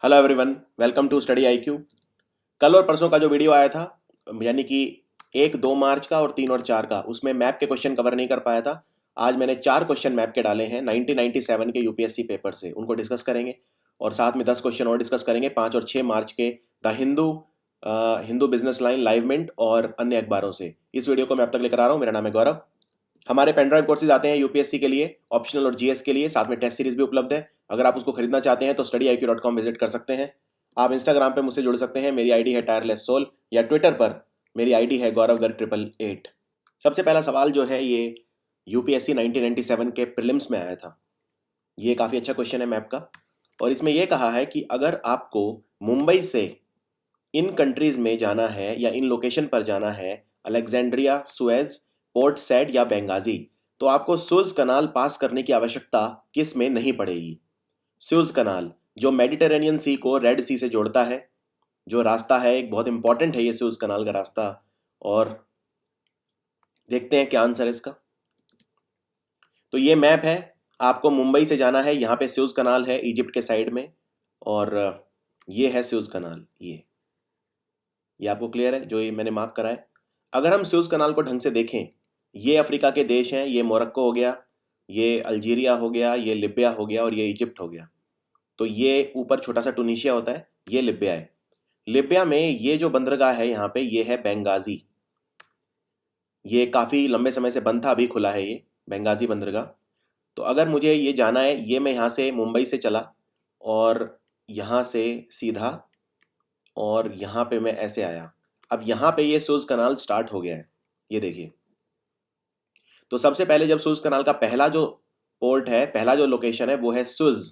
Hello everyone, welcome to Study IQ. कल और परसों का जो वीडियो आया था, यानी कि 1-2 मार्च का और 3 और 4 का, उसमें मैप के क्वेश्चन कवर नहीं कर पाया था। आज मैंने 4 क्वेश्चन मैप के डाले हैं 1997 के यूपीएससी पेपर से, उनको डिस्कस करेंगे और साथ में 10 क्वेश्चन और डिस्कस करेंगे 5 और 6 मार्च के the Hindu, Hindu Business Line, Live Mint और अन्य अखबारों से। इस वीडियो को मैं अब तक लेकर आ रहा हूँ। मेरा नाम है गौरव। हमारे पेन ड्राइव कोर्सेज आते हैं यूपीएससी के लिए, ऑप्शनल और जीएस के लिए, साथ में टेस्ट सीरीज भी उपलब्ध है। अगर आप उसको खरीदना चाहते हैं तो studyIQ.com विजिट कर सकते हैं। आप इंस्टाग्राम पे मुझसे जुड़ सकते हैं, मेरी आईडी है टायरलेस सोल, या ट्विटर पर मेरी आईडी है गौरव गर्ग 888। सबसे पहला सवाल जो है ये यूपीएससी 1997 के प्रीलिम्स में आया था। ये काफ़ी अच्छा क्वेश्चन है मैप का, और इसमें यह कहा है कि अगर आपको मुंबई से इन कंट्रीज में जाना है या इन लोकेशन पर जाना है, अलेक्जेंड्रिया, सुएज, पोर्ट सैड या बेंगाजी, तो आपको सुएज कनाल पास करने की आवश्यकता किस में नहीं पड़ेगी। सुएज कनाल जो मेडिटेरेनियन सी को रेड सी से जोड़ता है, जो रास्ता है, एक बहुत इंपॉर्टेंट है ये सुएज कनाल का रास्ता। और देखते हैं क्या आंसर है इसका। तो ये मैप है, आपको मुंबई से जाना है, यहाँ पे सुएज कनाल है इजिप्ट के साइड में, और ये है सुएज कनाल। ये आपको क्लियर है जो ये मैंने मार्क करा है। अगर हम सुएज कनाल को ढंग से देखें, ये अफ्रीका के देश हैं, ये मोरक्को हो गया, ये अल्जीरिया हो गया, ये लिबिया हो गया और ये इजिप्ट हो गया। तो ये ऊपर छोटा सा टूनिशिया होता है, ये लिबिया है। लिबिया में ये जो बंदरगाह है यहाँ पे, ये है बेंगाजी। ये काफ़ी लंबे समय से बंद था, अभी खुला है ये बेंगाजी बंदरगाह। तो अगर मुझे ये जाना है, ये मैं यहाँ से मुंबई से चला और यहाँ से सीधा, और यहाँ पे मैं ऐसे आया। अब यहाँ पे ये सुएज कनाल स्टार्ट हो गया है, ये देखिए। तो सबसे पहले जब सुएज कनाल का पहला जो पोर्ट है, पहला जो लोकेशन है, वो है सुएज।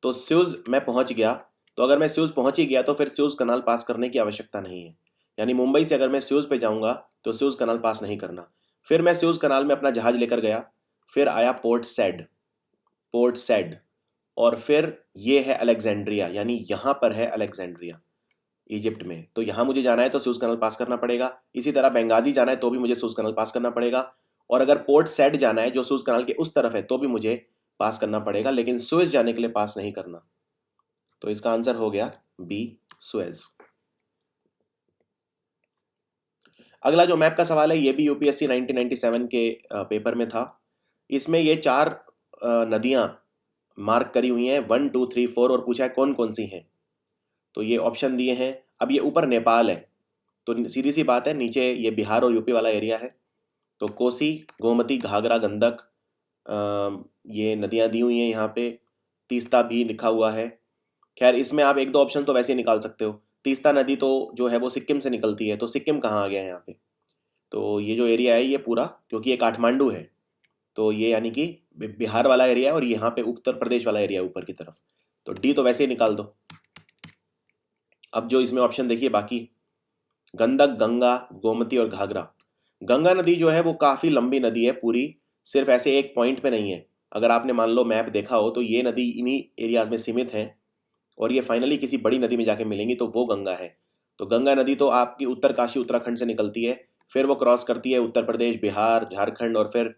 तो सुएज मैं पहुंच गया। तो अगर मैं सुएज पहुंच ही गया तो फिर सुएज कनाल पास करने की आवश्यकता नहीं है। यानी मुंबई से अगर मैं सुएज पे जाऊंगा तो सुएज कनाल पास नहीं करना। फिर मैं सुएज कनाल में अपना जहाज लेकर गया, फिर आया पोर्ट सैड, पोर्ट सैड, और फिर ये है अलेक्जेंड्रिया, यानी यहाँ पर है अलेक्जेंड्रिया इजिप्ट में। तो यहाँ मुझे जाना है तो सुएज कनाल पास करना पड़ेगा। इसी तरह बेंगाजी जाना है तो भी मुझे सुएज कनाल पास करना पड़ेगा। और अगर पोर्ट सैड जाना है जो सुएज कनाल के उस तरफ है तो भी मुझे पास करना पड़ेगा, लेकिन सुएज जाने के लिए पास नहीं करना। तो इसका आंसर हो गया बी, सुएज। अगला जो मैप का सवाल है, ये भी यूपीएससी 1997 के पेपर में था। इसमें ये 4 नदियां मार्क करी हुई हैं, 1, 2, 3, 4, और पूछा है कौन कौन सी हैं। तो ये ऑप्शन दिए हैं। अब ये ऊपर नेपाल है, तो सीधी सी बात है, नीचे ये बिहार और यूपी वाला एरिया है। तो कोसी, गोमती, घाघरा, गंडक, ये नदियां दी हुई हैं यहाँ पे। तीस्ता भी लिखा हुआ है। खैर, इसमें आप 1-2 ऑप्शन तो वैसे ही निकाल सकते हो। तीस्ता नदी तो जो है वो सिक्किम से निकलती है, तो सिक्किम कहाँ आ गया है यहाँ पे। तो ये जो एरिया है ये पूरा, क्योंकि ये काठमांडू है, तो ये यानी कि बिहार वाला एरिया है, और यहाँ पे उत्तर प्रदेश वाला एरिया है ऊपर की तरफ। तो डी तो वैसे ही निकाल दो। अब जो इसमें ऑप्शन देखिए बाकी, गंडक, गंगा, गोमती और घाघरा। गंगा नदी जो है वो काफ़ी लंबी नदी है पूरी, सिर्फ ऐसे एक पॉइंट पे नहीं है। अगर आपने मान लो मैप देखा हो तो ये नदी इन्हीं एरियाज में सीमित है, और ये फाइनली किसी बड़ी नदी में जाके मिलेंगी, तो वो गंगा है। तो गंगा नदी तो आपकी उत्तरकाशी उत्तराखंड से निकलती है, फिर वो क्रॉस करती है उत्तर प्रदेश, बिहार, झारखंड और फिर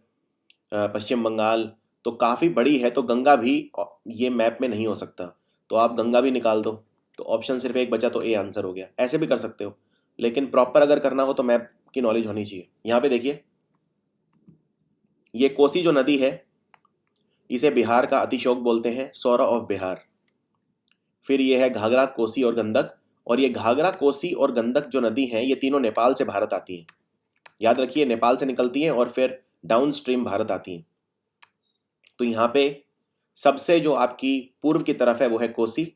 पश्चिम बंगाल। तो काफ़ी बड़ी है, तो गंगा भी ये मैप में नहीं हो सकता। तो आप गंगा भी निकाल दो, तो ऑप्शन सिर्फ एक बचा, तो ए आंसर हो गया। ऐसे भी कर सकते हो, लेकिन प्रॉपर अगर करना हो तो मैप की नॉलेज होनी चाहिए। यहाँ पे देखिए, ये कोसी जो नदी है, इसे बिहार का अतिशोक बोलते हैं, सौरा ऑफ बिहार। फिर ये है घाघरा, कोसी और गंडक। और ये घाघरा, कोसी और गंडक जो नदी हैं, ये तीनों नेपाल से भारत आती हैं। याद रखिए, नेपाल से निकलती हैं और फिर डाउन स्ट्रीम भारत आती हैं। तो यहाँ पे सबसे जो आपकी पूर्व की तरफ है वो है कोसी,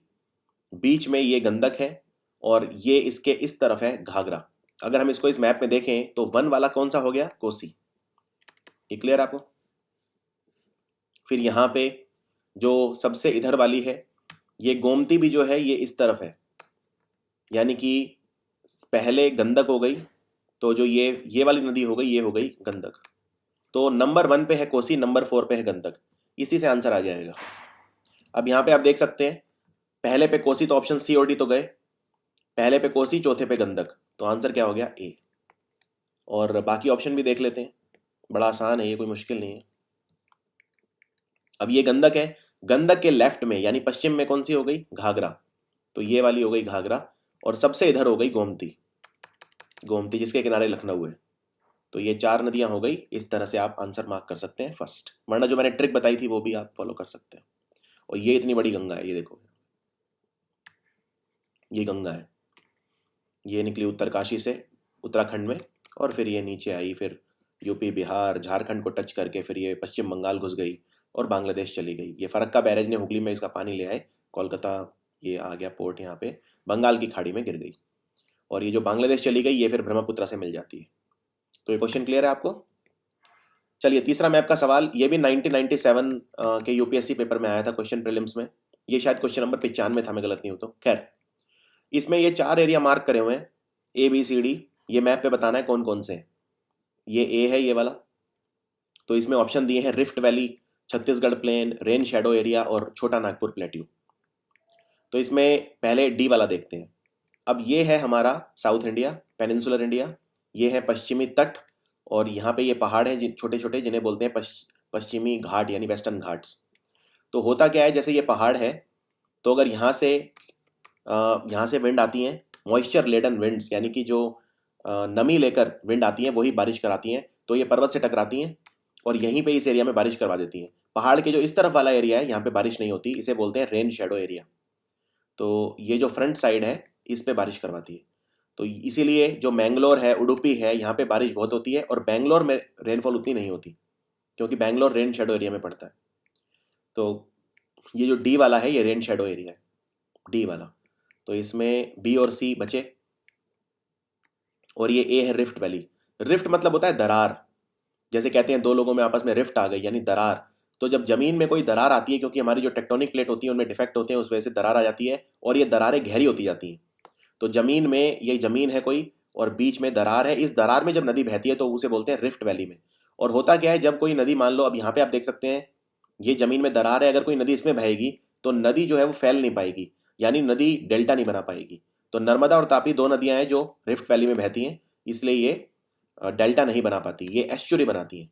बीच में ये गंडक है, और ये इसके इस तरफ है घाघरा। अगर हम इसको इस मैप में देखें तो 1 वाला कौन सा हो गया, कोसी। ये क्लियर आपको। फिर यहाँ पे जो सबसे इधर वाली है, ये गोमती भी जो है ये इस तरफ है, यानी कि पहले गंडक हो गई, तो जो ये वाली नदी हो गई, ये हो गई गंडक। तो नंबर 1 पे है कोसी, नंबर 4 पे है गंडक। इसी से आंसर आ जाएगा। अब यहाँ पे आप देख सकते हैं, पहले पे कोसी, तो ऑप्शन सी और डी तो गए। पहले पे कोसी, चौथे पे गंडक, तो आंसर क्या हो गया, ए। और बाकी ऑप्शन भी देख लेते हैं, बड़ा आसान है ये, कोई मुश्किल नहीं है। अब ये गंडक है, गंडक के लेफ्ट में यानी पश्चिम में कौन सी हो गई, घाघरा। तो ये वाली हो गई घाघरा, और सबसे इधर हो गई गोमती, गोमती जिसके किनारे लखनऊ है। तो ये 4 नदियां हो गई। इस तरह से आप आंसर मार्क कर सकते हैं फर्स्ट, वरना जो मैंने ट्रिक बताई थी वो भी आप फॉलो कर सकते हैं। और ये इतनी बड़ी गंगा है, ये देखो, ये गंगा है, ये निकली उत्तरकाशी से उत्तराखंड में, और फिर ये नीचे आई, फिर यूपी बिहार झारखंड को टच करके फिर ये पश्चिम बंगाल घुस गई और बांग्लादेश चली गई। ये फरक्का बैरेज ने हुगली में इसका पानी ले आए, कोलकाता ये आ गया पोर्ट, यहाँ पे बंगाल की खाड़ी में गिर गई, और ये जो बांग्लादेश चली गई ये फिर ब्रह्मपुत्रा से मिल जाती है। तो ये क्वेश्चन क्लियर है आपको? चलिए तीसरा मैप का सवाल, ये भी 1997 के यूपीएससी पेपर में आया था क्वेश्चन प्रीलिम्स में। ये शायद क्वेश्चन नंबर 95 था, मैं गलत नहीं हूं तो। खैर, इसमें ये 4 एरिया मार्क करे हुए हैं, ए बी सी डी। ये मैप पे बताना है कौन कौन से हैं। ये ए है, ये वाला, तो इसमें ऑप्शन दिए हैं rift valley, Chhattisgarh plain, rain shadow area और छोटा नागपुर प्लेट्यू। तो इसमें पहले डी वाला देखते हैं। अब ये है हमारा साउथ इंडिया, पेनिनसुलर इंडिया, ये है पश्चिमी तट, और यहाँ पे ये पहाड़ हैं छोटे छोटे जिन्हें बोलते हैं पश्चिमी घाट यानी वेस्टर्न घाट्स। तो होता क्या है, जैसे ये पहाड़ है, तो अगर यहाँ से विंड आती हैं, मॉइस्चर लेडन विंड्स, यानी कि जो नमी लेकर विंड आती हैं वही बारिश कराती हैं, तो ये पर्वत से टकराती हैं और यहीं पे इस एरिया में बारिश करवा देती हैं। पहाड़ के जो इस तरफ वाला एरिया है यहाँ पे बारिश नहीं होती, इसे बोलते हैं रेन शेडो एरिया। तो ये जो फ्रंट साइड है इस पे बारिश करवाती है। तो इसीलिए जो मैंगलोर है, उडुपी है, यहाँ पे बारिश बहुत होती है, और बैंगलोर में रेनफॉल उतनी नहीं होती क्योंकि बैंगलोर रेन शेडो एरिया में पड़ता है। तो ये जो डी वाला है ये रेन शेडो एरिया है, डी वाला। तो इसमें बी और सी बचे, और ये ए है रिफ्ट वैली। रिफ्ट मतलब होता है दरार, जैसे कहते हैं दो लोगों में आपस में रिफ्ट आ गई यानी दरार। तो जब जमीन में कोई दरार आती है, क्योंकि हमारी जो टेक्टोनिक प्लेट होती है उनमें डिफेक्ट होते हैं, उस वजह से दरार आ जाती है और ये दरारें गहरी होती जाती हैं। तो जमीन में, ये जमीन है कोई और बीच में दरार है, इस दरार में जब नदी बहती है तो उसे बोलते हैं रिफ्ट वैली में। और होता क्या है, जब कोई नदी, मान लो अब यहाँ पे आप देख सकते हैं ये जमीन में दरार है, अगर कोई नदी इसमें बहेगी तो नदी जो है वो फैल नहीं पाएगी, यानी नदी डेल्टा नहीं बना पाएगी। तो नर्मदा और तापी 2 नदियां हैं जो रिफ्ट वैली में बहती हैं, इसलिए ये डेल्टा नहीं बना पाती, ये एस्चुरी बनाती हैं।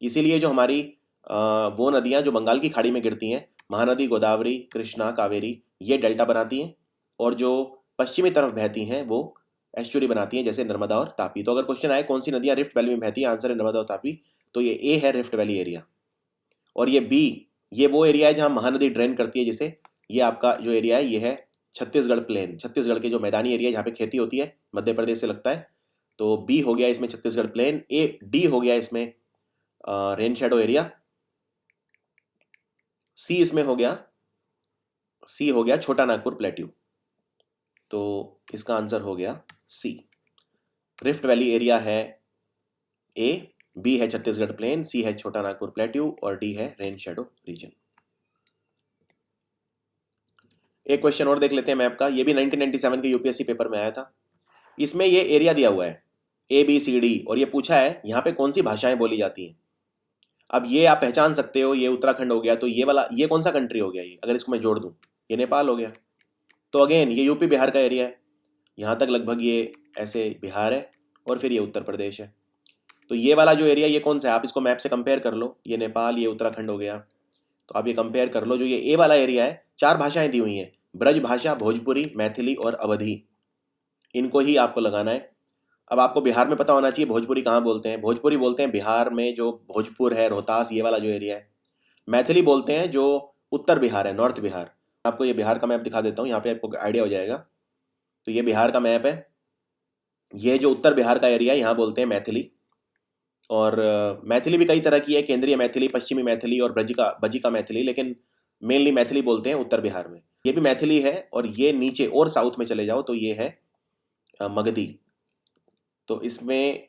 इसीलिए जो हमारी वो नदियां जो बंगाल की खाड़ी में गिरती हैं, महानदी, गोदावरी, कृष्णा, कावेरी, ये डेल्टा बनाती हैं, और जो पश्चिमी तरफ बहती हैं वो एस्चुरी बनाती हैं, जैसे नर्मदा और तापी। तो अगर क्वेश्चन आए कौन सी नदियां रिफ्ट वैली में बहती हैं, आंसर है नर्मदा और तापी। तो ये ए है रिफ्ट वैली एरिया, और ये बी, ये वो एरिया है जहाँ महानदी ड्रेन करती है, जिसे ये आपका जो एरिया है ये है छत्तीसगढ़ प्लेन, छत्तीसगढ़ के जो मैदानी एरिया जहाँ पे खेती होती है, मध्य प्रदेश से लगता है। तो बी हो गया इसमें छत्तीसगढ़ प्लेन, ए डी हो गया इसमें रेन शेडो एरिया, सी इसमें हो गया, सी हो गया छोटा नागपुर प्लेट्यू। तो इसका आंसर हो गया सी, रिफ्ट वैली एरिया है ए, बी है छत्तीसगढ़ प्लेन, सी है छोटा नागपुर प्लेट्यू, और डी है रेन शेडो रीजन। एक क्वेश्चन और देख लेते हैं मैप का, ये भी 1997 के यूपीएससी पेपर में आया था। इसमें ये एरिया दिया हुआ है ए बी सी डी, और ये पूछा है यहाँ पे कौन सी भाषाएं बोली जाती हैं। अब ये आप पहचान सकते हो, ये उत्तराखंड हो गया, तो ये वाला, ये कौन सा कंट्री हो गया, ये अगर इसको मैं जोड़ दूं ये नेपाल हो गया। तो अगेन ये यूपी बिहार का एरिया है, यहाँ तक लगभग ये ऐसे बिहार है, और फिर ये उत्तर प्रदेश है। तो ये वाला जो एरिया ये कौन सा है, आप इसको मैप से कंपेयर कर लो, ये नेपाल, ये उत्तराखंड हो गया। तो आप ये कंपेयर कर लो, जो ये ए वाला एरिया है 4 भाषाएं दी हुई हैं, ब्रज भाषा, भोजपुरी, मैथिली और अवधी, इनको ही आपको लगाना है। अब आपको बिहार में पता होना चाहिए भोजपुरी कहाँ बोलते हैं। भोजपुरी बोलते हैं बिहार में जो भोजपुर है, रोहतास, ये वाला जो एरिया है। मैथिली बोलते हैं जो उत्तर बिहार है, नॉर्थ बिहार। आपको ये बिहार का मैप दिखा देता हूँ, यहाँ पे आपको आइडिया हो जाएगा। तो ये बिहार का मैप है, ये जो उत्तर बिहार का एरिया है यहाँ बोलते हैं मैथिली। और मैथिली भी कई तरह की है, केंद्रीय मैथिली, पश्चिमी मैथिली और बजिका मैथिली, लेकिन मेनली मैथिली बोलते हैं उत्तर बिहार में। ये भी मैथिली है, और ये नीचे और साउथ में चले जाओ तो ये है मगधी। तो इसमें,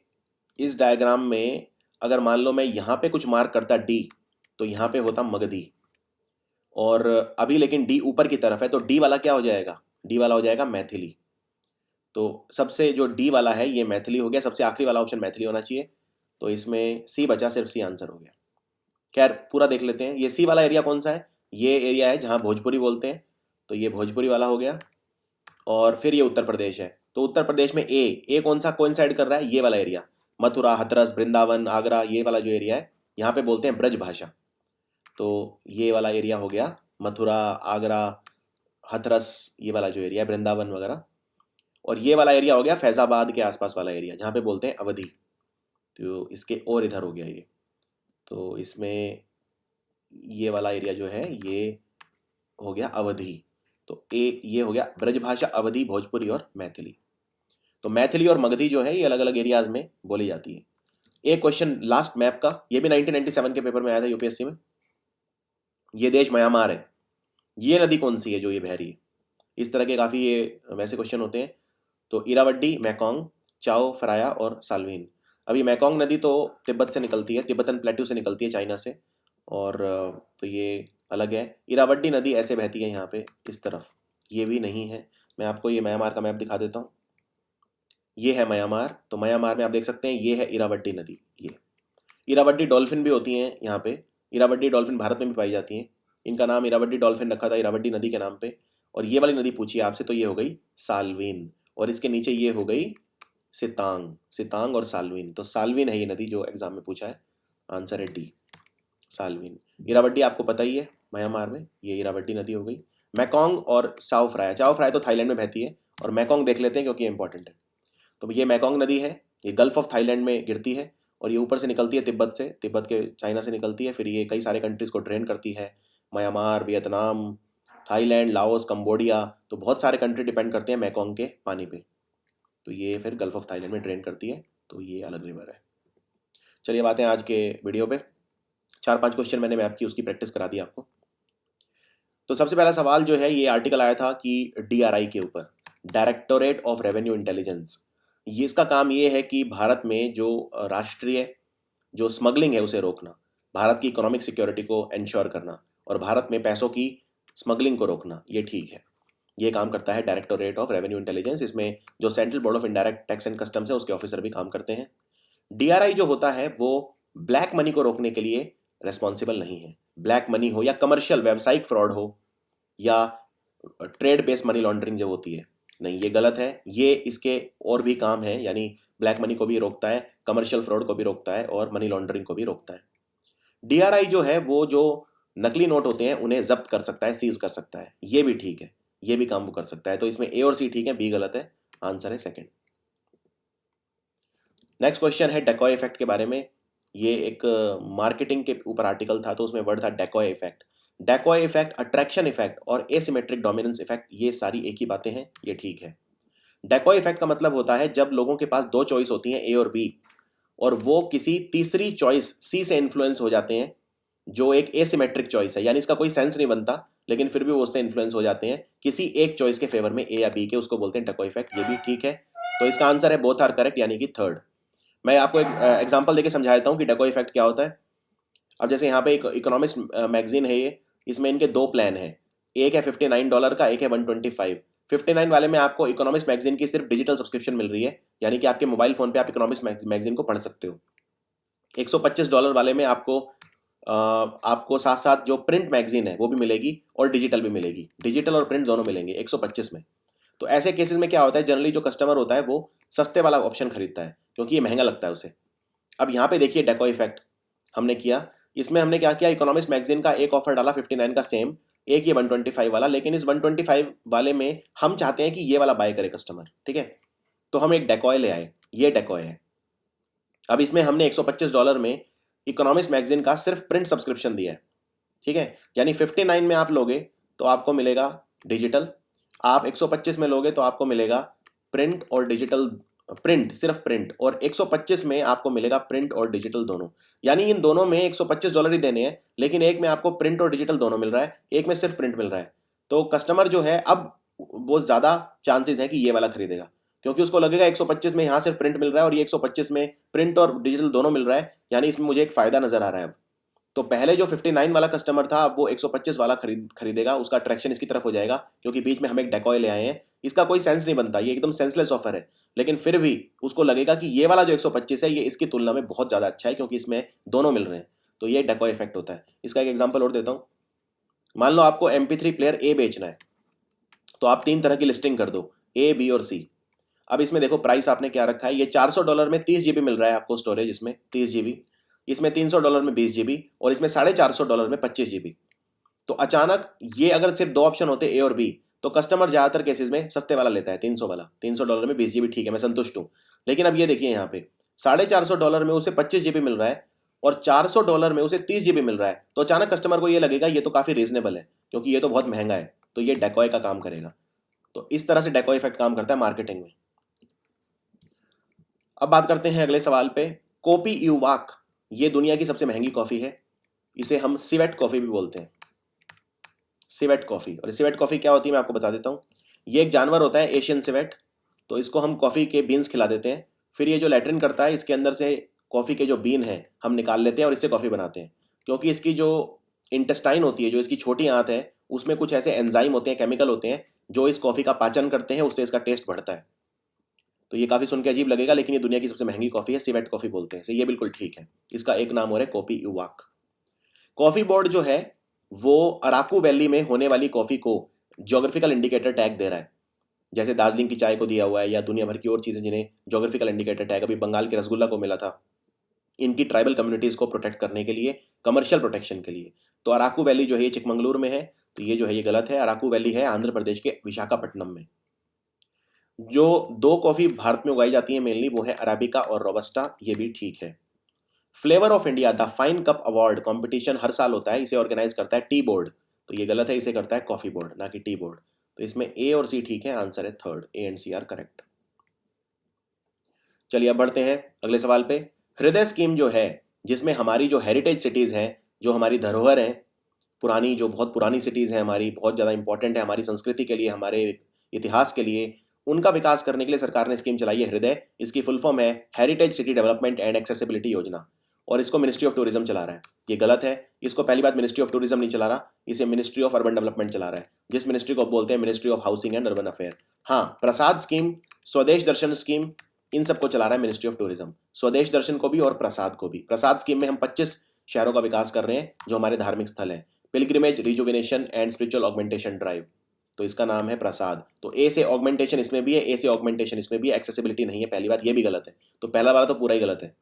इस डायग्राम में अगर मान लो मैं यहाँ पे कुछ मार्क करता डी, तो यहाँ पे होता मगधी, और अभी लेकिन डी ऊपर की तरफ है, तो डी वाला क्या हो जाएगा, डी वाला हो जाएगा मैथिली। तो सबसे जो डी वाला है ये मैथिली हो गया, सबसे आखिरी वाला ऑप्शन मैथिली होना चाहिए। तो इसमें सी बचा, सिर्फ सी आंसर हो गया। खैर पूरा देख लेते हैं, ये सी वाला एरिया कौन सा है, ये एरिया है जहाँ भोजपुरी बोलते हैं, तो ये भोजपुरी वाला हो गया। और फिर ये उत्तर प्रदेश है, तो उत्तर प्रदेश में ए कौन सा कोइंसाइड कर रहा है, ये वाला एरिया, मथुरा, हाथरस, वृंदावन, आगरा, ये वाला जो एरिया है यहाँ पे बोलते हैं ब्रज भाषा। तो ये वाला एरिया हो गया मथुरा, आगरा, हथरस, ये वाला जो एरिया है, वृंदावन वगैरह, और ये वाला एरिया हो गया फैजाबाद के आसपास वाला एरिया जहाँ पे बोलते हैं अवधि, तो इसके और इधर हो गया ये। तो इसमें ये वाला एरिया जो है ये हो गया अवधि। तो ये हो गया ब्रजभाषा, अवधि, भोजपुरी और मैथिली। तो मैथिली और मगधी जो है ये अलग अलग एरियाज में बोली जाती है। एक क्वेश्चन लास्ट मैप का, ये भी 1997 के पेपर में आया था यूपीएससी में। ये देश म्यांमार है, ये नदी कौन सी है जो ये बह रही है? इस तरह के काफ़ी ये वैसे क्वेश्चन होते हैं। तो इरावड्डी, मैकोंग, चाओ फ्राया और साल्वीन। अभी मैकोंग नदी तो तिब्बत से निकलती है, तिब्बतन प्लेट्यू से निकलती है, चाइना से, और तो ये अलग है। इरावड्डी नदी ऐसे बहती है यहाँ पे इस तरफ, ये भी नहीं है। मैं आपको ये म्यांमार का मैप दिखा देता हूँ। ये है म्यांमार, तो म्यांमार में आप देख सकते हैं ये है इरावड्डी नदी। ये इरावड्डी डॉल्फिन भी होती हैं यहाँ पे, इरावड्डी डॉल्फिन भारत में भी पाई जाती हैं। इनका नाम इरावड्डी डॉल्फिन रखा था इरावड्डी नदी के नाम पे। और ये वाली नदी पूछी आपसे तो ये हो गई साल्वीन, और इसके नीचे ये हो गई सितांग, सितांग और साल्वीन। तो साल्वीन है ये नदी जो एग्जाम में पूछा है, आंसर है डी, साल्वीन। इरावड्डी आपको पता ही है म्यांमार में, ये इरावड्डी नदी हो गई। मैकोंग और चाओ फ्राया, चाओ फ्राया तो थाईलैंड में बहती है, और मैकोंग देख लेते हैं क्योंकि इंपॉर्टेंट है। तो ये मैकोंग नदी है, ये गल्फ ऑफ थाईलैंड में गिरती है, और ये ऊपर से निकलती है तिब्बत से, तिब्बत के चाइना से निकलती है, फिर ये कई सारे कंट्रीज़ को ड्रेन करती है, Myanmar, Vietnam, Thailand, Laos, Cambodia, तो बहुत सारे कंट्री डिपेंड करते हैं मैकोंग के पानी पे। तो ये फिर गल्फ ऑफ थाईलैंड में ड्रेन करती है, तो ये अलग रिवर है। चलिए बातें आज के वीडियो पे। 4-5 क्वेश्चन मैंने मैप की, उसकी प्रैक्टिस करा दी आपको। तो सबसे पहला सवाल जो है, ये आर्टिकल आया था कि डीआरआई के ऊपर, डायरेक्टोरेट ऑफ रेवेन्यू इंटेलिजेंस, ये इसका काम ये है कि भारत में जो राष्ट्रीय जो स्मगलिंग है उसे रोकना, भारत की इकोनॉमिक सिक्योरिटी को इंश्योर करना, और भारत में पैसों की स्मगलिंग को रोकना, ये ठीक है। ये काम करता है डायरेक्टोरेट ऑफ रेवेन्यू इंटेलिजेंस। इसमें जो central board of indirect tax and customs है उसके ऑफिसर भी काम करते हैं। डीआरआई जो होता है वो ब्लैक मनी को रोकने के लिए रेस्पॉन्सिबल नहीं है। ब्लैक मनी हो या कमर्शियल व्यावसायिक फ्रॉड हो या ट्रेड बेस्ड मनी लॉन्ड्रिंग जो होती है, नहीं, ये गलत है। ये इसके और भी काम है, यानी ब्लैक मनी को भी रोकता है, कमर्शियल फ्रॉड को भी रोकता है, और मनी लॉन्ड्रिंग को भी रोकता है। डीआरआई जो है वो जो नकली नोट होते हैं उन्हें जब्त कर सकता है, सीज कर सकता है, ये भी ठीक है, ये भी काम वो कर सकता है। तो इसमें ए और सी ठीक है, बी गलत है, आंसर है सेकंड। नेक्स्ट क्वेश्चन है डेकॉय इफेक्ट के बारे में। ये एक मार्केटिंग के ऊपर आर्टिकल था, तो उसमें वर्ड था डेकॉय इफेक्ट। डेकॉय इफेक्ट, अट्रैक्शन इफेक्ट और एसिमेट्रिक डोमिनेंस इफेक्ट, ये सारी एक ही बातें हैं, ये ठीक है। डेकॉय इफेक्ट का मतलब होता है जब लोगों के पास दो चॉइस होती हैं, ए और बी, और वो किसी तीसरी चॉइस सी से इन्फ्लुएंस हो जाते हैं, जो एक एसिमेट्रिक चॉइस है, यानी इसका कोई सेंस नहीं बनता, लेकिन फिर भी वो उससे इन्फ्लुएंस हो जाते हैं किसी एक चॉइस के फेवर में, ए या बी के, उसको बोलते हैं डेकॉय इफेक्ट, ये भी ठीक है। तो इसका आंसर है बोथ आर करेक्ट, यानी कि थर्ड। मैं आपको एक एग्जांपल देके समझा देता हूँ कि डेकॉय इफेक्ट क्या होता है। अब जैसे यहाँ पे एक इकोनॉमिक्स मैगजीन है ये, इसमें इनके दो प्लान है, एक है $59 का, एक है 125। 59 वाले में आपको इकोनॉमिक्स मैगजीन की सिर्फ डिजिटल सब्सक्रिप्शन मिल रही है, यानी कि आपके मोबाइल फोन पे आप इकोनॉमिक्स मैगजीन को पढ़ सकते हो। $125 वाले में आपको साथ साथ जो प्रिंट मैगजीन है वो भी मिलेगी और डिजिटल भी मिलेगी, डिजिटल और प्रिंट दोनों मिलेंगे 125 में। तो ऐसे केसेस में क्या होता है, जनरली जो कस्टमर होता है वो सस्ते वाला ऑप्शन खरीदता है क्योंकि ये महंगा लगता है उसे। अब यहाँ पे देखिए डेकॉय इफेक्ट हमने किया, इसमें हमने क्या किया, इकोनॉमिक्स मैगजीन का एक ऑफर डाला 59 का सेम, एक ये 125 वाला, लेकिन इस 125 वाले में हम चाहते हैं कि ये वाला बाय करे कस्टमर, ठीक है। तो हम एक डेकॉय ले आए, ये डेकॉय है। अब इसमें हमने $125 में इकोनॉमिक्स मैगजीन का सिर्फ प्रिंट सब्सक्रिप्शन दिया है, ठीक है। यानी 59 में आप लोगे तो आपको मिलेगा डिजिटल, आप 125 में लोगे तो आपको मिलेगा प्रिंट और डिजिटल, प्रिंट सिर्फ प्रिंट, और 125 में आपको मिलेगा प्रिंट और डिजिटल दोनों। यानी इन दोनों में $125 ही देने हैं, लेकिन एक में आपको प्रिंट और डिजिटल दोनों मिल रहा है, एक में सिर्फ प्रिंट मिल रहा है। तो कस्टमर जो है अब वो ज़्यादा चांसेस है कि ये वाला खरीदेगा, क्योंकि उसको लगेगा 125 में यहाँ सिर्फ प्रिंट मिल रहा है और ये 125 में प्रिंट और डिजिटल दोनों मिल रहा है, यानी इसमें मुझे एक फ़ायदा नज़र आ रहा है अब। तो पहले जो 59 वाला कस्टमर था अब वो 125 वाला खरीदेगा, उसका अट्रैक्शन इसकी तरफ हो जाएगा, क्योंकि बीच में हम एक डेकॉय ले आए हैं, इसका कोई सेंस नहीं बनता, ये एकदम सेंसलेस ऑफर है, लेकिन फिर भी उसको लगेगा कि ये वाला जो 125 है ये इसकी तुलना में बहुत ज़्यादा अच्छा है क्योंकि इसमें दोनों मिल रहे हैं। तो ये डेकॉय इफेक्ट होता है। इसका एक एग्जाम्पल और देता हूँ। मान लो आपको MP3 प्लेयर ए बेचना है, तो आप 3 तरह की लिस्टिंग कर दो, ए, बी और सी। अब इसमें देखो प्राइस आपने क्या रखा है, ये $400 में 30 GB मिल रहा है आपको स्टोरेज, इसमें 30 GB, इसमें $300 में 20 GB, और इसमें $450 में 25 GB। तो अचानक ये अगर सिर्फ दो ऑप्शन होते ए और बी, तो कस्टमर ज़्यादातर केसेस में सस्ते वाला लेता है, 300 वाला। $300 में 20 GB ठीक है, मैं संतुष्ट हूँ। लेकिन अब ये देखिए यहाँ पे $450 में उसे 25 GB मिल रहा है और $400 में उसे 30 GB मिल रहा है, तो अचानक कस्टमर को ये लगेगा ये तो काफ़ी रीजनेबल है, क्योंकि ये तो बहुत महंगा है, तो ये डेकॉय का काम करेगा। तो इस तरह से डेकॉय इफेक्ट काम करता है मार्केटिंग में। अब बात करते हैं अगले सवाल पे। कॉपी यूवाक ये दुनिया की सबसे महंगी कॉफ़ी है, इसे हम सिवेट कॉफ़ी भी बोलते हैं, सिवेट कॉफ़ी। और सिवेट कॉफ़ी क्या होती है मैं आपको बता देता हूँ। ये एक जानवर होता है एशियन सिवेट, तो इसको हम कॉफ़ी के बीन्स खिला देते हैं, फिर ये जो लैट्रिन करता है इसके अंदर से कॉफ़ी के जो बीन हैं हम निकाल लेते हैं और इससे कॉफ़ी बनाते हैं। क्योंकि इसकी जो इंटेस्टाइन होती है, जो इसकी छोटी आंत है, उसमें कुछ ऐसे एंजाइम होते हैं, केमिकल होते हैं जो इस कॉफ़ी का पाचन करते हैं, उससे इसका टेस्ट बढ़ता है। तो ये काफ़ी सुन के अजीब लगेगा, लेकिन ये दुनिया की सबसे महंगी कॉफ़ी है, सिवेट कॉफ़ी बोलते हैं इसे। ये बिल्कुल ठीक है, इसका एक नाम और है कॉपी यूवाक। कॉफ़ी बोर्ड जो है वो अराकू वैली में होने वाली कॉफ़ी को ज्योग्राफिकल इंडिकेटर टैग दे रहा है, जैसे दार्जिलिंग की चाय को दिया हुआ है या दुनिया भर की और चीज़ें जिन्हें ज्योग्राफिकल इंडिकेटर टैग, अभी बंगाल के रसगुल्ला को मिला था, इनकी ट्राइबल कम्युनिटीज़ को प्रोटेक्ट करने के लिए, कमर्शियल प्रोटेक्शन के लिए। तो अराकू वैली जो है ये चिकमंगलूर में है, तो ये जो है ये गलत है। अराकू वैली है आंध्र प्रदेश के विशाखापट्टनम में। जो दो कॉफ़ी भारत में उगाई जाती है मेनली, वो है अराबिका और रोबस्टा, ये भी ठीक है। Flavour of India the fine cup award competition हर साल होता है, इसे ऑर्गेनाइज करता है टी बोर्ड, तो ये गलत है, इसे करता है कॉफी बोर्ड ना कि टी बोर्ड। तो इसमें ए और सी ठीक है, आंसर है third, A and C are correct. चलिए अब बढ़ते हैं अगले सवाल पे। हृदय स्कीम जो है, जिसमें हमारी जो हेरिटेज सिटीज हैं, जो हमारी धरोहर हैं, पुरानी जो बहुत पुरानी सिटीज हैं हमारी, बहुत ज़्यादा इंपॉर्टेंट है हमारी संस्कृति के लिए, हमारे इतिहास के लिए, उनका विकास करने के लिए सरकार ने स्कीम चलाई है हृदय। इसकी फुल फॉर्म है heritage city development and accessibility योजना, और इसको मिनिस्ट्री ऑफ टूरिज्म चला रहा है। ये गलत है, इसको पहली बात मिनिस्ट्री ऑफ टूरिज्म नहीं चला रहा, इसे मिनिस्ट्री ऑफ अर्बन डेवलपमेंट चला रहा है, जिस मिनिस्ट्री को बोलते हैं ministry of housing and urban affair. हाँ, प्रसाद स्कीम, स्वदेश दर्शन स्कीम, इन सबको चला रहा है मिनिस्ट्री ऑफ टूरिज्म, स्वदेश दर्शन को भी और प्रसाद को भी। प्रसाद स्कीम में हम 25 शहरों का विकास कर रहे हैं जो हमारे धार्मिक स्थल हैं, pilgrimage rejuvenation and spiritual augmentation drive, तो इसका नाम है प्रसाद। तो ए से ऑगमेंटेशन इसमें भी है, ए से ऑगमेंटेशन इसमें भी है, एक्सेसिबिलिटी नहीं है, पहली बात ये भी गलत है, तो पहला वाला तो पूरा ही गलत है।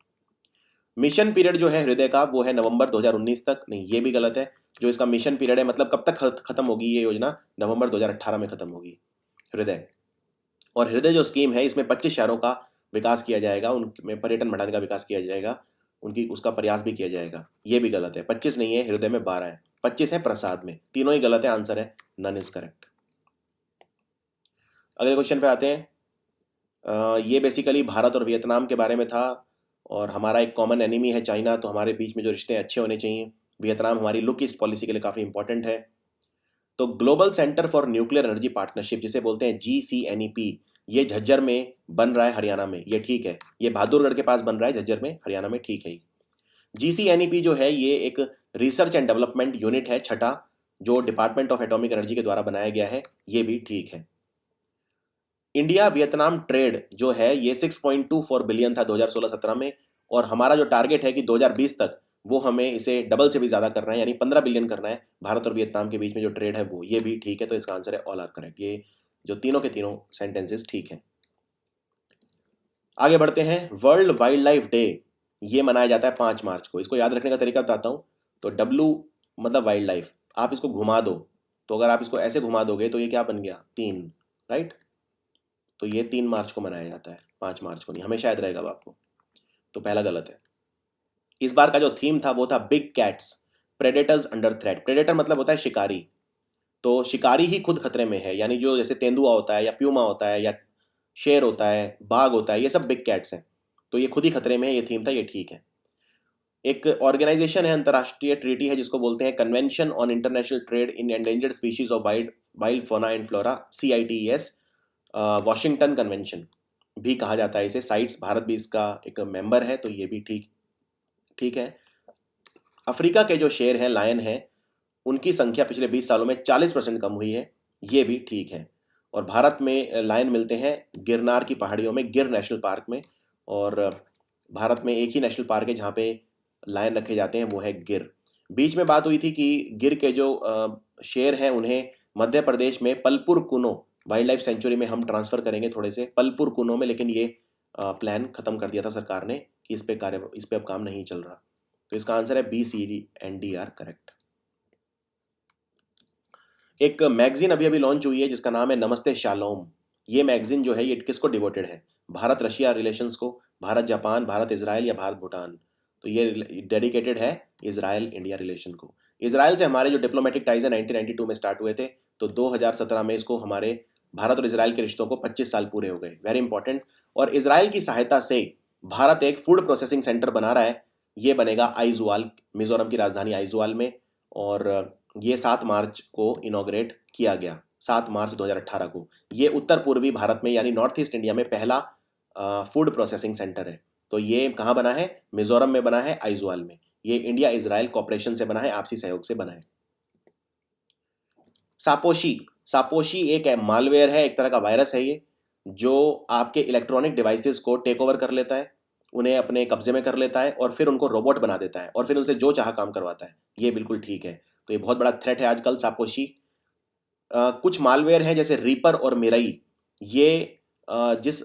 मिशन पीरियड जो है हृदय का वो है नवंबर 2019 तक, नहीं ये भी गलत है। जो इसका मिशन पीरियड है, मतलब कब तक खत्म होगी ये योजना, नवंबर 2018 में खत्म होगी हृदय। और हृदय जो स्कीम है इसमें 25 शहरों का विकास किया जाएगा, उनमें पर्यटन बढ़ाने का विकास किया जाएगा, उनकी उसका प्रयास भी किया जाएगा। ये भी गलत है, 25 नहीं है हृदय में, 12 है, 25 है प्रसाद में, तीनों ही गलत है, आंसर है नन इज करेक्ट। अगले क्वेश्चन पे आते हैं। ये बेसिकली भारत और वियतनाम के बारे में था, और हमारा एक कॉमन एनिमी है चाइना, तो हमारे बीच में जो रिश्ते अच्छे होने चाहिए। वियतनाम हमारी लुक ईस्ट पॉलिसी के लिए काफ़ी इंपॉर्टेंट है। तो global centre for nuclear energy partnership, जिसे बोलते हैं GCNEP, ये झज्जर में बन रहा है हरियाणा में, ये ठीक है। ये बहादुरगढ़ के पास बन रहा है, झज्जर में हरियाणा में, ठीक है। GCNEP जो है ये एक रिसर्च एंड डेवलपमेंट यूनिट है, छठा, जो डिपार्टमेंट ऑफ एटॉमिक एनर्जी के द्वारा बनाया गया है, ये भी ठीक है। इंडिया वियतनाम ट्रेड जो है ये 6.24 बिलियन था 2016-17 में, और हमारा जो टारगेट है कि 2020 तक वो हमें इसे डबल से भी ज़्यादा करना है, यानी 15 बिलियन करना है भारत और वियतनाम के बीच में जो ट्रेड है वो, ये भी ठीक है। तो इसका आंसर है ऑल आर करेक्ट, ये जो तीनों के तीनों सेंटेंसेस ठीक हैं। आगे बढ़ते हैं। वर्ल्ड वाइल्ड लाइफ डे ये मनाया जाता है 5 मार्च को। इसको याद रखने का तरीका बताता हूँ। तो W मतलब वाइल्ड लाइफ, आप इसको घुमा दो, तो अगर आप इसको ऐसे घुमा दोगे तो ये क्या बन गया, 3, राइट। तो ये 3 मार्च को मनाया जाता है, 5 मार्च को नहीं, हमेशा याद रहेगा आपको। तो पहला गलत है। इस बार का जो थीम था वो था big cats predators under threat. Predator मतलब होता है शिकारी, तो शिकारी ही खुद खतरे में है, यानी जो जैसे तेंदुआ होता है या प्यूमा होता है या शेर होता है, बाघ होता है, ये सब बिग कैट्स हैं, तो ये खुद ही खतरे में है, ये थीम था, ये ठीक है। एक ऑर्गेनाइजेशन है, अंतर्राष्ट्रीय ट्रीटी है, जिसको बोलते हैं convention on international trade in endangered species of wild fauna and flora, CITES, Washington convention भी कहा जाता है इसे। साइट्स, भारत भी इसका एक मेंबर है, तो ये भी ठीक है। अफ्रीका के जो शेर हैं, लायन हैं, उनकी संख्या पिछले 20 सालों में 40% कम हुई है, ये भी ठीक है। और भारत में लायन मिलते हैं गिरनार की पहाड़ियों में, गिर नेशनल पार्क में, और भारत में एक ही नेशनल पार्क है जहाँ पे लायन रखे जाते हैं, वो है गिर। बीच में बात हुई थी कि गिर के जो शेर हैं उन्हें मध्य प्रदेश में पलपुर कुनो वाइल्ड लाइफ सेंचुरी में हम ट्रांसफ़र करेंगे थोड़े से, पलपुर कुनो में, लेकिन ये प्लान ख़त्म कर दिया था सरकार ने कि इस पे अब काम नहीं चल रहा। तो इसका आंसर है B, C, D and D are correct. एक मैगजीन अभी अभी लॉन्च हुई है जिसका नाम है नमस्ते शालोम। ये मैगजीन जो है ये किसको डिवोटेड है? भारत रशिया रिलेशंस को, भारत जापान, भारत इजराइल या भारत भूटान? तो ये डेडिकेटेड है इजराइल इंडिया रिलेशन को। इजराइल से हमारे जो डिप्लोमेटिक टाइज है 1992 में स्टार्ट हुए थे, तो 2017 में इसको हमारे भारत और इजराइल के रिश्तों को 25 साल पूरे हो गए। Very important. और इजराइल की सहायता से भारत एक फूड प्रोसेसिंग सेंटर बना रहा है। ये बनेगा आइजवाल, मिजोरम की राजधानी आइजवाल में। और ये 7 मार्च को इनॉग्रेट किया गया, 7 मार्च 2018 को। ये उत्तर पूर्वी भारत में यानी नॉर्थ ईस्ट इंडिया में पहला फूड प्रोसेसिंग सेंटर है। तो ये कहाँ बना है? मिजोरम में बना है, आइजवाल में। ये इंडिया इजराइल कॉपरेशन से बना है, आपसी सहयोग से बना है। सापोशी, सापोशी एक मालवेयर है, एक तरह का वायरस है ये, जो आपके इलेक्ट्रॉनिक डिवाइसेस को टेक ओवर कर लेता है, उन्हें अपने कब्जे में कर लेता है और फिर उनको रोबोट बना देता है और फिर उनसे जो चाह काम करवाता है। ये बिल्कुल ठीक है। तो ये बहुत बड़ा थ्रेट है आजकल सापोशी। कुछ मालवेयर हैं जैसे रीपर और मिरई, ये जिस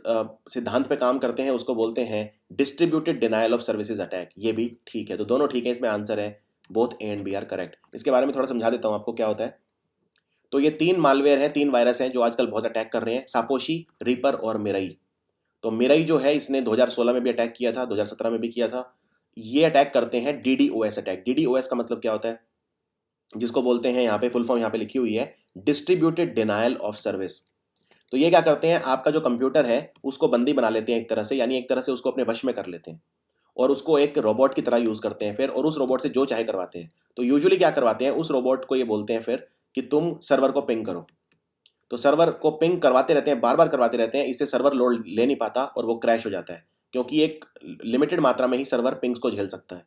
सिद्धांत पे काम करते हैं उसको बोलते हैं distributed denial of services attack. ये भी ठीक है। तो दोनों ठीक है, इसमें आंसर है both A and B are correct. इसके बारे में थोड़ा समझा देता हूँ आपको क्या होता है। तो ये 3 मालवेयर हैं, 3 वायरस हैं जो आजकल बहुत अटैक कर रहे हैं, सापोशी, रीपर और मिरई। तो मिरई जो है इसने 2016 में भी अटैक किया था, 2017 में भी किया था। ये अटैक करते हैं डीडीओएस अटैक। डीडीओएस का मतलब क्या होता है? जिसको बोलते हैं, यहाँ पे फुल फॉर्म यहाँ पे लिखी हुई है, डिस्ट्रीब्यूटेड डिनायल ऑफ सर्विस। तो ये क्या करते हैं, आपका जो कंप्यूटर है उसको बंदी बना लेते हैं एक तरह से, यानी एक तरह से उसको अपने वश में कर लेते हैं और उसको एक रोबोट की तरह यूज करते हैं फिर, और उस रोबोट से जो चाहे करवाते हैं। तो यूजुअली क्या करवाते हैं, उस रोबोट को ये बोलते हैं फिर कि तुम सर्वर को पिंग करो। तो सर्वर को पिंग करवाते रहते हैं, बार बार करवाते रहते हैं। इससे सर्वर लोड ले नहीं पाता और वो क्रैश हो जाता है, क्योंकि एक लिमिटेड मात्रा में ही सर्वर पिंग्स को झेल सकता है।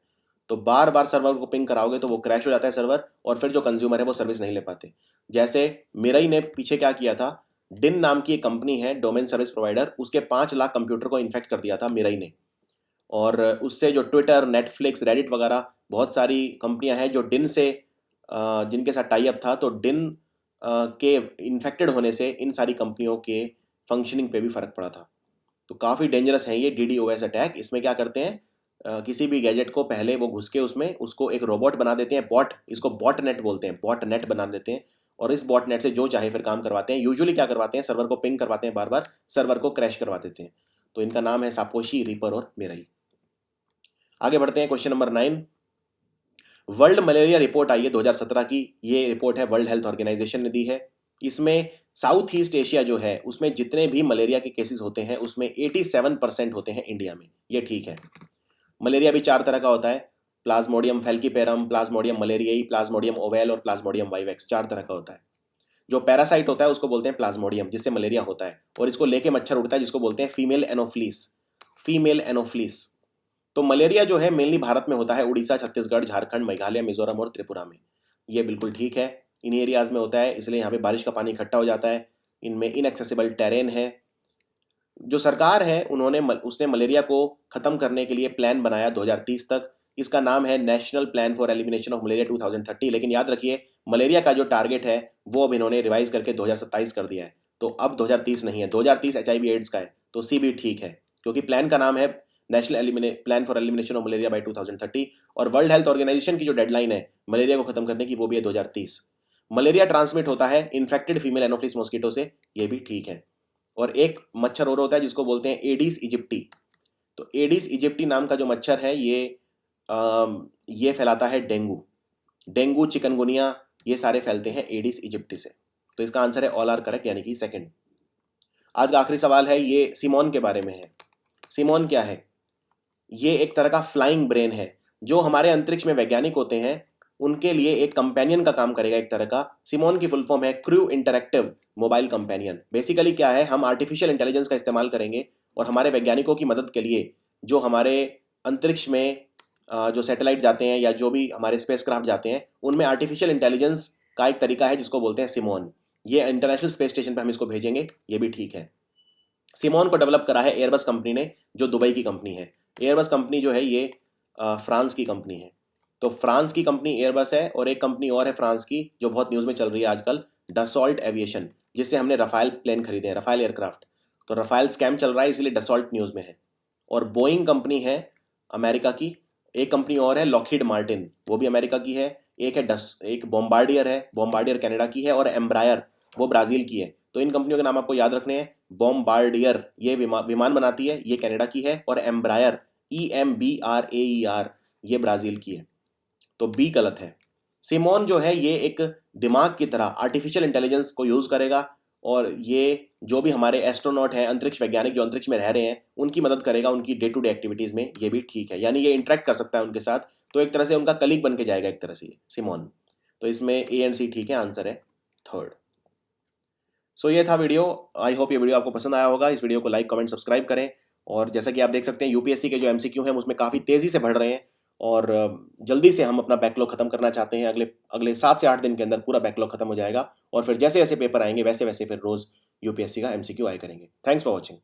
तो बार बार सर्वर को पिंग कराओगे तो वो क्रैश हो जाता है सर्वर, और फिर जो कंज्यूमर है वो सर्विस नहीं ले पाते। जैसे मिरई ने पीछे क्या किया था, डिन नाम की एक कंपनी है डोमेन सर्विस प्रोवाइडर, उसके 5 लाख कंप्यूटर को इन्फेक्ट कर दिया था मिरई ने। और उससे जो ट्विटर, नेटफ्लिक्स, रेडिट वगैरह बहुत सारी कंपनियां हैं जो डिन से जिनके साथ टाई अप था, तो डिन के इन्फेक्टेड होने से इन सारी कंपनियों के फंक्शनिंग पे भी फर्क पड़ा था। तो काफ़ी डेंजरस है ये डीडीओएस अटैक। इसमें क्या करते हैं, किसी भी गैजेट को पहले वो घुस के उसमें उसको एक रोबोट बना देते हैं, बॉट, इसको बॉट नेट बोलते हैं, बॉट नेट बना देते हैं और इस बॉट नेट से जो चाहे फिर काम करवाते हैं। यूजुअली क्या करवाते हैं, सर्वर को पिंग करवाते हैं, बार बार सर्वर को क्रैश करवा देते हैं। तो इनका नाम है सापोशी, रीपर और मिरई। आगे बढ़ते हैं, question number 9। World malaria report आई है 2017 की। ये रिपोर्ट है वर्ल्ड हेल्थ ऑर्गेनाइजेशन ने दी है। इसमें साउथ ईस्ट एशिया जो है उसमें जितने भी मलेरिया के केसेस होते हैं उसमें 87% होते हैं इंडिया में। ये ठीक है। मलेरिया भी 4 तरह का होता है, प्लाज्मोडियम फैल्कीपेरम, प्लाज्मोडियम मलेरियाई, प्लाज्मोडियम ओवेल और प्लाज्मोडियम वाइवेक्स। 4 तरह का होता है। जो पैरासाइट होता है उसको बोलते हैं प्लाज्मोडियम, जिससे मलेरिया होता है, और इसको लेके मच्छर उड़ता है जिसको बोलते हैं फीमेल एनोफ्लीस, फीमेल एनोफ्लीस। तो मलेरिया जो है मेनली भारत में होता है, उड़ीसा, छत्तीसगढ़, झारखंड, मेघालय, मिजोरम और त्रिपुरा में। ये बिल्कुल ठीक है, इन एरियाज में होता है, इसलिए यहाँ पे बारिश का पानी इकट्ठा हो जाता है। इनमें इनएक्सेसिबल टेरेन है। जो सरकार है उसने मलेरिया को खत्म करने के लिए प्लान बनाया 2030 तक। इसका नाम है national plan for elimination of malaria 2030। लेकिन याद रखिए, मलेरिया का जो टारगेट है वो अब इन्होंने रिवाइज करके 2027 कर दिया है। तो अब 2030 नहीं है, 2030 HIV एड्स का है। तो सी भी ठीक है, क्योंकि प्लान का नाम है national plan for elimination of malaria by 2030, और वर्ल्ड हेल्थ ऑर्गेनाइजेशन की जो डेडलाइन है मलेरिया को खत्म करने की वो भी है 2030। मलेरिया ट्रांसमिट होता है इन्फेक्टेड फीमेल एनोफ्लिस मॉस्किटो से, ये भी ठीक है। और एक मच्छर और होता है जिसको बोलते हैं एडिस इजिप्टी। तो एडिस इजिप्टी नाम का जो मच्छर है ये फैलाता है डेंगू। डेंगू, चिकनगुनिया, ये सारे फैलते हैं एडिस इजिप्टी से। तो इसका आंसर है ऑल आर करेक्ट, यानी कि सेकंड। आज का आखिरी सवाल है, ये सिमोन के बारे में है। सिमोन क्या है? ये एक तरह का फ्लाइंग ब्रेन है। जो हमारे अंतरिक्ष में वैज्ञानिक होते हैं उनके लिए एक कंपेनियन का काम करेगा एक तरह का। सिमोन की फुल फॉर्म है crew interactive mobile companion. Basically क्या है, हम आर्टिफिशियल इंटेलिजेंस का इस्तेमाल करेंगे और हमारे वैज्ञानिकों की मदद के लिए जो हमारे अंतरिक्ष में जो सैटेलाइट जाते हैं या जो भी हमारे स्पेसक्राफ्ट जाते हैं उनमें आर्टिफिशियल इंटेलिजेंस का एक तरीका है जिसको बोलते हैं सिमोन। ये इंटरनेशनल स्पेस स्टेशन पर हम इसको भेजेंगे, ये भी ठीक है। सिमोन को डेवलप करा है एयरबस कंपनी ने, जो दुबई की कंपनी है। एयरबस कंपनी जो है ये फ्रांस की कंपनी है। तो फ्रांस की कंपनी एयरबस है, और एक कंपनी और है फ्रांस की जो बहुत न्यूज़ में चल रही है आजकल, डसॉल्ट एविएशन, जिससे हमने रफाल प्लेन खरीदे हैं, रफाल एयरक्राफ्ट। तो रफाल स्कैम चल रहा है इसलिए डसॉल्ट न्यूज़ में है। और बोइंग कंपनी है अमेरिका की। एक कंपनी और है लॉकहीड मार्टिन, वो भी अमेरिका की है। एक है एक बॉम्बार्डियर है, बॉम्बार्डियर कनाडा की है, और एम्ब्रायर वो ब्राज़ील की है। तो इन कंपनियों के नाम आपको याद रखने हैं। बॉम्बार्डियर ये विमान बनाती है, ये कनाडा की है, और एम्ब्रायर EMBRAER ये ब्राज़ील की है। तो बी गलत है। सिमोन जो है ये एक दिमाग की तरह आर्टिफिशियल इंटेलिजेंस को यूज़ करेगा, और ये जो भी हमारे एस्ट्रोनॉट हैं, अंतरिक्ष वैज्ञानिक जो अंतरिक्ष में रह रहे हैं, उनकी मदद करेगा उनकी डे टू डे एक्टिविटीज़ में। ये भी ठीक है, यानी ये इंटरेक्ट कर सकता है उनके साथ, तो एक तरह से उनका कलीग बन के जाएगा एक तरह से सिमोन। तो इसमें ए एंड सी ठीक है, आंसर है थर्ड। सो ये था वीडियो। आई होप ये वीडियो आपको पसंद आया होगा। इस वीडियो को लाइक, कमेंट, सब्सक्राइब करें। और जैसा कि आप देख सकते हैं यूपीएससी के जो एमसीक्यू हैं उसमें काफ़ी तेज़ी से बढ़ रहे हैं, और जल्दी से हम अपना बैकलॉग खत्म करना चाहते हैं। अगले अगले 7 से 8 दिन के अंदर पूरा बैकलॉग खत्म हो जाएगा, और फिर जैसे जैसे पेपर आएंगे वैसे वैसे फिर रोज़ यूपीएससी का एमसीक्यू आया करेंगे। Thanks for watching.